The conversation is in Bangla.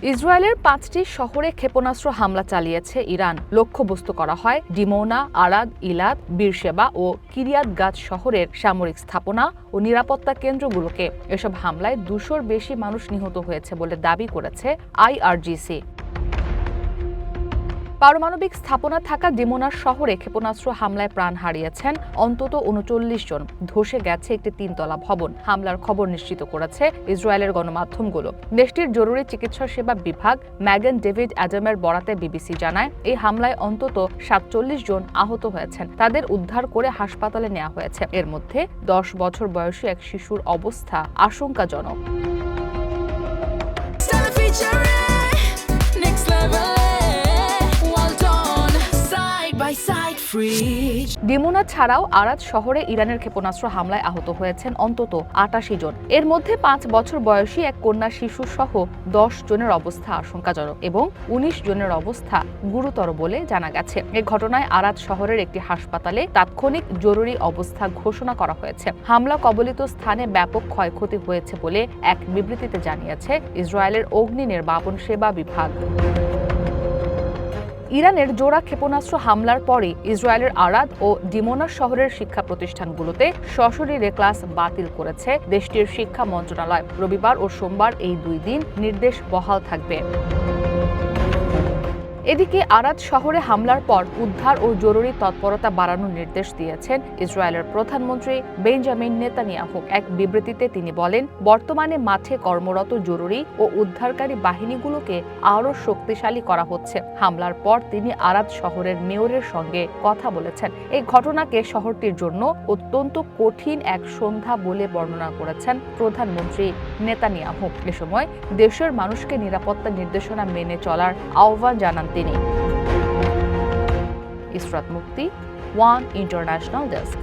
ইসরায়েলের ৫টি শহরে ক্ষেপণাস্ত্র হামলা চালিয়েছে ইরান। লক্ষ্যবস্তু করা হয় ডিমোনা, আরাদ, ইলাদ, বীরশেবা ও কিরিয়াত গাত শহরের সামরিক স্থাপনা ও নিরাপত্তা কেন্দ্রগুলোকে। এসব হামলায় ২০০-র বেশি মানুষ নিহত হয়েছে বলে দাবি করেছে আইআরজিসি। পারমাণবিক স্থাপনা থাকা ডিমোনার শহরে ক্ষেপণাস্ত্র হামলায় প্রাণ হারিয়েছেন অন্তত ৩৯ জন। ধসে গেছে একটি ৩-তলা ভবন। হামলার খবর নিশ্চিত করেছে ইসরায়েলের গণমাধ্যমগুলো। দেশটির জরুরি চিকিৎসা সেবা বিভাগ ম্যাগন ডেভিড অ্যাডামের বরাতে বিবিসি জানায়, এই হামলায় অন্তত ৪৭ জন আহত হয়েছেন। তাদের উদ্ধার করে হাসপাতালে নেওয়া হয়েছে। এর মধ্যে ১০ বছর বয়সী এক শিশুর অবস্থা আশঙ্কাজনক। ডিমোনা ছাড়াও আরাদ শহরে ইরানের ক্ষেপণাস্ত্র হামলায় আহত হয়েছেন অন্তত ৮৮ জন। এর মধ্যে ৫ বছর বয়সী এক কন্যা শিশু সহ ১০ জনের অবস্থা আশঙ্কাজনক এবং ১৯ জনের অবস্থা গুরুতর বলে জানা গেছে। এ ঘটনায় আরাদ শহরের একটি হাসপাতালে তাৎক্ষণিক জরুরি অবস্থা ঘোষণা করা হয়েছে। হামলা কবলিত স্থানে ব্যাপক ক্ষয়ক্ষতি হয়েছে বলে এক বিবৃতিতে জানিয়েছে ইসরায়েলের অগ্নি নির্বাপন সেবা বিভাগ। ইরানের জোড়া ক্ষেপণাস্ত্র হামলার পরে ইসরায়েলের আরাদ ও ডিমোনা শহরের শিক্ষা প্রতিষ্ঠানগুলোতে সশরীরে ক্লাস বাতিল করেছে দেশটির শিক্ষা মন্ত্রণালয়। রবিবার ও সোমবার এই ২ দিন নির্দেশ বহাল থাকবে। এদিকে আরাদ শহরে হামলার পর উদ্ধার ও জরুরি তৎপরতা বাড়ানোর নির্দেশ দিয়েছেন ইসরায়েলের প্রধানমন্ত্রী বেঞ্জামিন নেতানিয়াহু। এক বিবৃতিতে তিনি বলেন, বর্তমানে মাঠে কর্মরত জরুরি ও উদ্ধারকারী বাহিনীগুলোকে আরও শক্তিশালী করা হচ্ছে। হামলার পর তিনি আরাদ শহরের মেয়রের সঙ্গে কথা বলেছেন। এই ঘটনাকে শহরটির জন্য অত্যন্ত কঠিন এক সন্ধ্যা বলে বর্ণনা করেছেন প্রধানমন্ত্রী নেতানিয়াহু। এ সময় দেশের মানুষকে নিরাপত্তা নির্দেশনা মেনে চলার আহ্বান জানান তিনি। ইসরাত মুক্তি, ওয়ান ইন্টারন্যাশনাল ডেস্ক।